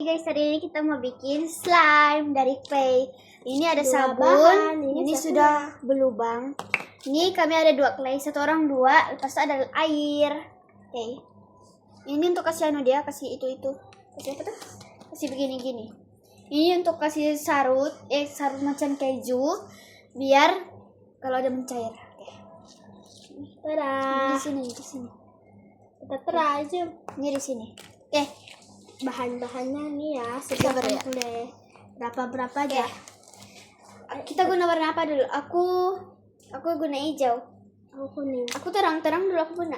Guys, hari ini kita mau bikin slime dari clay. Ini ada Dua sabun, bahan, ini satu. sudah berlubang. Ini kami ada 2 clay, 1 orang 2, lepas itu ada air. Oke. Ini untuk kasih dia, kasih itu. Kasih apa tuh? Kasih begini-gini. Ini untuk kasih sarut macam keju, biar kalau ada mencair. Oke. Tada. Di sini. Kita try aja. Ini di sini. Oke. Bahan-bahannya nih ya, Sabar ya. boleh berapa aja. Kita guna warna apa dulu? Aku guna hijau. Aku kuning. Aku terang-terang dulu aku guna.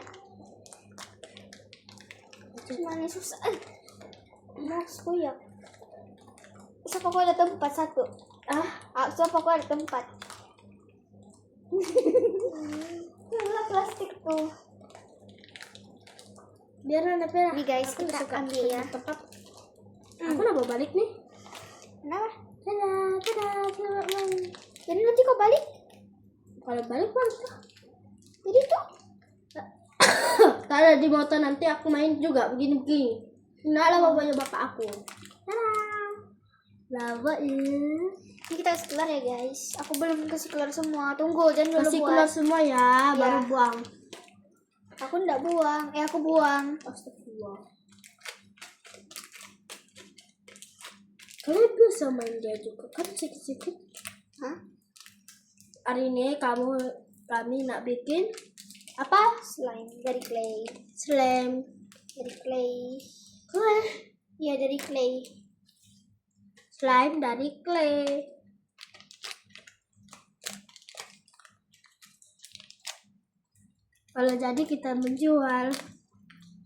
Cuma ini susah. Masku ya. Siapa aku ada tempat satu? Siapa aku ada tempat? Itulah plastik tuh. Biar ada merah. Nih guys, Aku kita suka ambil ya. Tempat. Aku nak bawa balik nih. Kenapa? Selamat main. Jadi nanti kau balik? Kalau balik balik. Jadi tuh. Kalau di motor nanti aku main juga begini. Nah lah bawanya bapak aku. Lava ini. Ini kita kasih keluar ya guys. Aku belum kasih keluar semua. Tunggu, jangan dulu Kasih buat. keluar semua ya, baru buang. Aku enggak buang. Aku buang. Astagfirullah. Kalian bisa main dia juga kan sedikit-sedikit. Hah? Hari ini kami nak bikin Apa? Slime dari clay. slime. Dari clay. Clay. Iya, dari clay. Slime dari clay. Kalau jadi kita menjual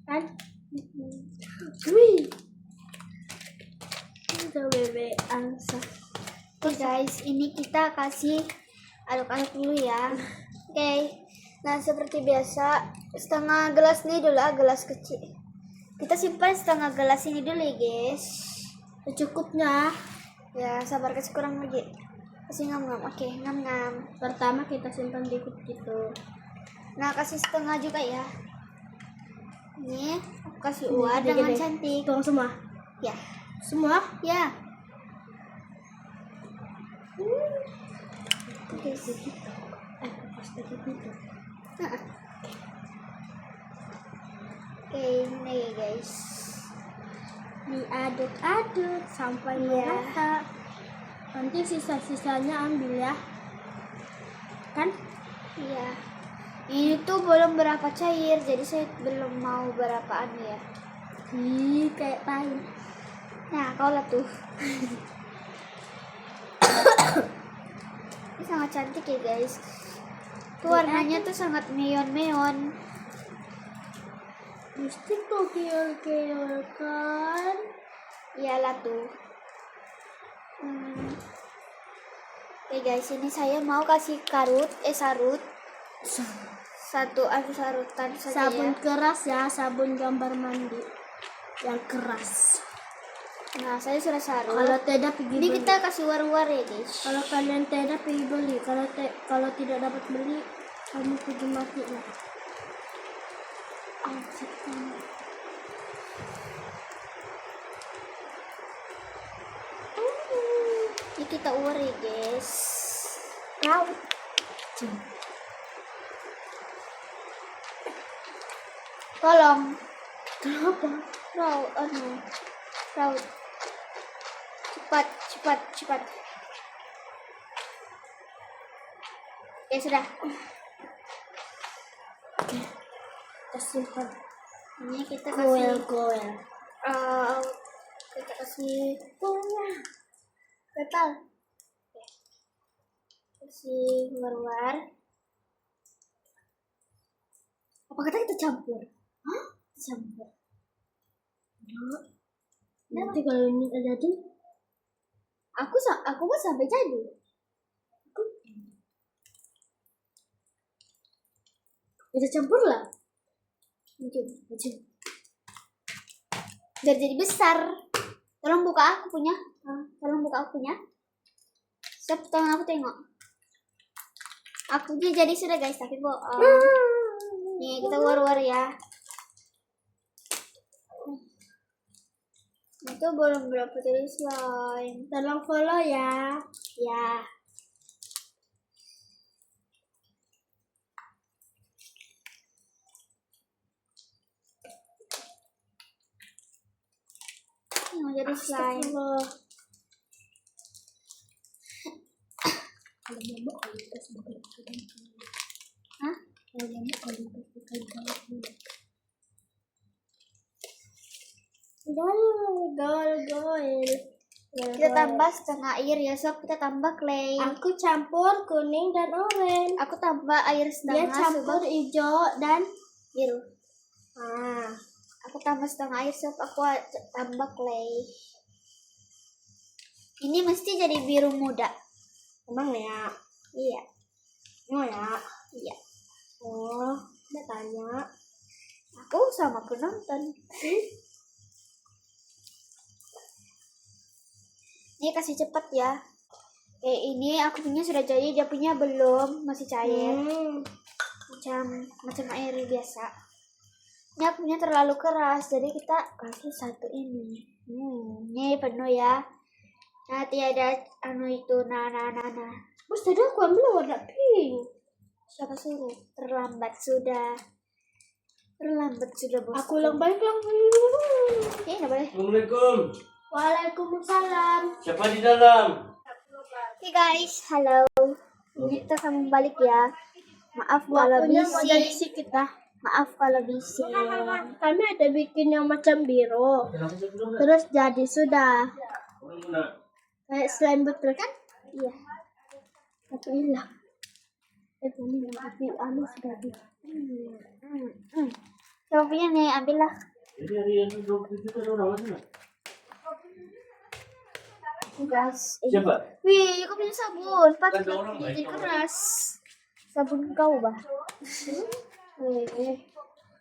kan? Wih. Itu bebek angsa. Oke guys, ini kita kasih aduk-aduk dulu ya. Oke. Nah, seperti biasa, setengah gelas nih dulu, gelas kecil. Kita simpan setengah gelas ini dulu ya, guys. Secukupnya. Ya, sabar, kasih kurang lagi. Kasih ngam-ngam. Oke, ngam-ngam. Pertama kita simpan dikit gitu. Nah, kasih setengah juga ya. Ini aku kasih uang dengan Gede-gede. cantik. Tuang semua. Ya. Semua? Ya. Oke. Oke, ini ya guys. Diaduk-aduk sampai Iya. merata. Nanti sisa-sisanya ambil ya. Kan? Iya. Ini tuh belum berapa cair, jadi saya belum mau berapaan ya. Ih, kayak tai. Nah, kau lah tuh. Ini sangat cantik ya guys. Tuh warnanya tuh sangat neon-neon. Mesti kok keol-keol kan? Iyalah tuh. Oke guys, ini saya mau kasih sarut. Satu sarutan saja Sabun ya. keras ya, sabun gambar mandi yang keras. Nah, saya sudah sarut. Kalau tidak pergi Ini beli. kita kasih war-war ya guys. Kalau kalian tidak pergi beli, kalau tidak dapat beli, kamu pergi mati lah. Ini kita war ya guys. Raut. Tolong. Kenapa? Raut. Cepat. Ya sudah. Kita simpan. Ini kita kasih Goel. kita kasih gatal. Oke. Kasih war-war. Apa kata kita campur? Hah? Campur. Nanti kalau ini ada jadi, Aku kan sampai jadi. kita campur lah. Mungkin. Biar jadi besar. Tolong buka aku punya. Siap, tolong aku tengok. Aku jadi sudah guys, tapi bohong. Nih kita war-war ya. Itu belum berapa jadi slime. Tolong follow ya. Ya. Ini mau jadi slime. Astagfirullah. Hah? Gol. Kita tambah setengah air ya sob. Kita tambah clay. Aku campur kuning dan oranye. Aku tambah air Dia setengah. campur sob. hijau dan Biru. ah. Aku tambah setengah air sob. Aku tambah clay. Ini mesti jadi biru muda. Emang ya? Iya. Emang ya? Iya. Oh, udah tanya. Aku sama penonton. Ini kasih cepet ya. Ini aku punya sudah jadi, dia punya belum, masih cair. Macam air biasa. Ini aku punya terlalu keras, jadi kita kasih satu ini. Ini penuh ya. Nanti ada itu nah. Bos tadi aku ambil warna pink. Siapa suruh? Terlambat sudah bos. Aku ulang balik lang. Nggak boleh. Assalamualaikum. Waalaikumsalam. Siapa di dalam? Oke guys, halo. Ini kita sambung balik ya. Maaf kalau Waktunya mau jadi bising. sikit dah. Maaf kalau bising. Kami ada bikin yang macam biru. Terus jadi sudah. Kayak slime betul kan? Iya. Tapi hilang. Ini yang api anu sudah di. Coba punya nih, ambillah. Jadi hari ini 27 kan orang mana? Guys. Siapa? Wih, aku punya sabun. Kan ada orang Jadi baik. keras. Sabun kau bah. Wih.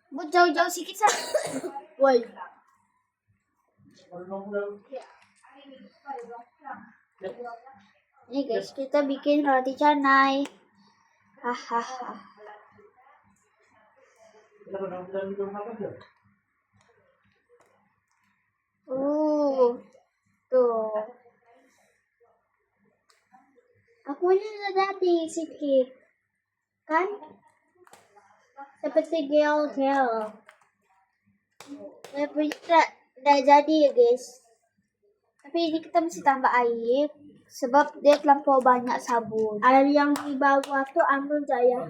Bu jauh-jauh sedikit sah. Woi. Ini guys, kita bikin roti canai. Hahaha. Tuh. Aku ini sudah jadi sikit. Kan? Seperti gel-gel. Saya punya tidak jadi ya guys. Tapi ini kita mesti tambah air. Sebab dia terlampau banyak sabun. Air yang di bawah tuh ambil saya.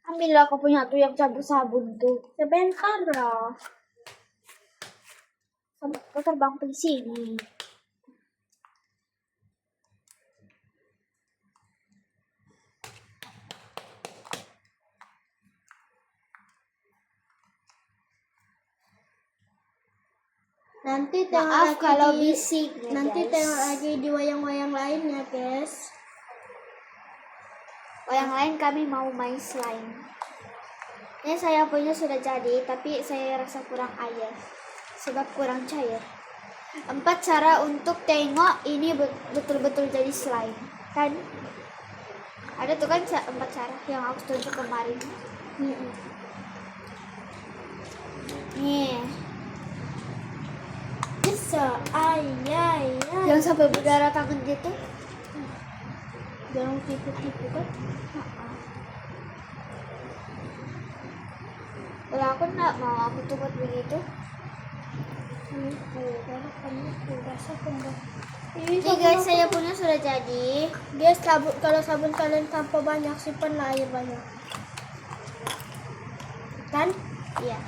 Ambillah, aku punya tuh yang campur sabun tuh. Sebentar loh. Sampai kau terbang ke sini. Nanti tengok Maaf lagi kalau di, bising ya, nanti guys. tengok lagi di wayang-wayang lainnya, guys. Yang lain kami mau main slime. Ini saya punya sudah jadi, tapi saya rasa kurang air. Sebab kurang cair. 4 cara untuk tengok ini betul-betul jadi slime. Kan? Ada tuh kan 4 cara yang aku tunjuk kemarin. Nih. Bisa, ay. Yang sampai berdarah tangan gitu. Jangan tipu-tipu kan? Kalau aku enggak mau, aku tuh buat begitu. Karena kamu rasa kembang. Ini guys, saya punya sudah jadi. Guys, kalau sabun kalian tanpa banyak, simpanlah air banyak. Kan? Iya.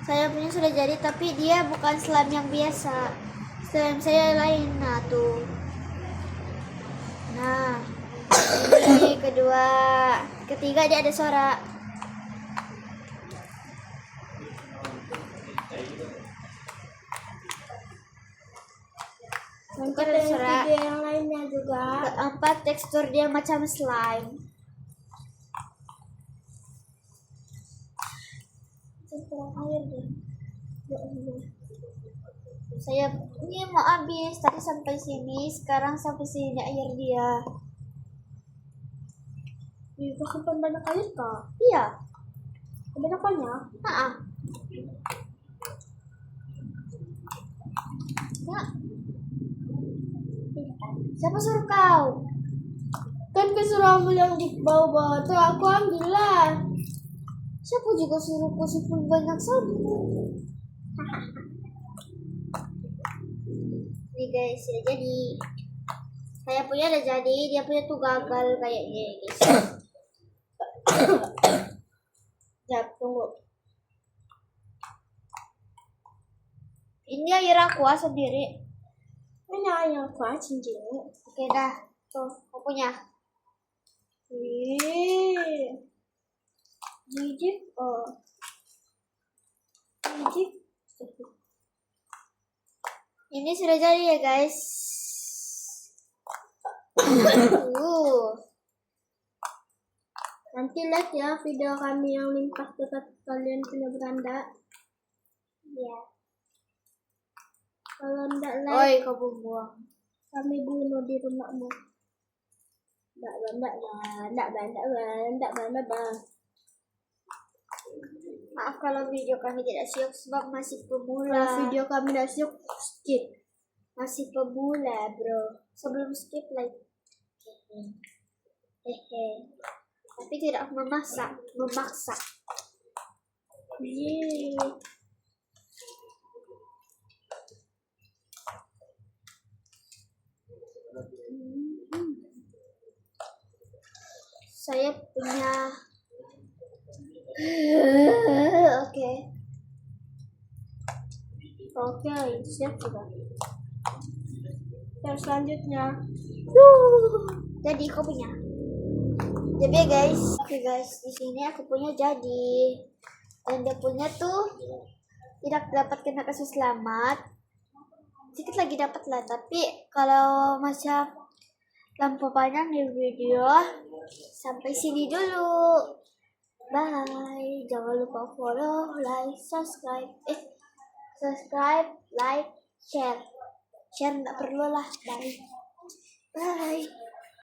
Saya punya sudah jadi, tapi dia bukan slime yang biasa. Slime saya lain. Nah, tuh. Nah. Ini kedua. Ketiga dia ada suara. Nanti Ada ada suara. video yang lainnya juga. Keempat, tekstur dia macam slime. Kurang air deh. Ya Allah. Saya ini mau habis tadi sampai sini, sekarang sampai sini air dia. Bahkan banyak air kak. Iya. Banyak. Nah, Siapa suruh kau? Kan kesuruh ambil yang di bawah-bawah tuh, aku ambil lah. Siapa juga suruh kau simpan banyak sabun? Nih guys, sudah jadi. Saya punya udah jadi, dia punya tuh gagal kayaknya guys. Ya, tunggu. Ini air aqua sendiri. Ini yang kuat cincin. Oke dah, tuh kau punya. Jijik. Oh. Jijik. Ini sudah jadi ya guys. Nanti lihat ya video kami yang limpah dekat kalian punya beranda. Ya. Kalau enggak like, Oi, kau buang. kami bunuh di rumahmu. Enggak. Maaf kalau video kami tidak siap sebab masih Kalau pemula. video kami tidak siap, skip. Masih pemula, bro. Sebelum skip like. Hehe. Tapi tidak memaksa. Yeay. Saya punya. Oke. Oke, siap sudah. Yang selanjutnya, Jadi aku punya. Jadi ya guys, oke guys, di sini aku punya jadi. Dan dia punya tuh tidak dapat kena kasus selamat. Sedikit lagi dapat lah, tapi kalau macam lampu panjang di video sampai sini dulu. Bye. Jangan lupa follow, like, subscribe. Subscribe, like, share. Share nggak perlu lah. Bye. Bye.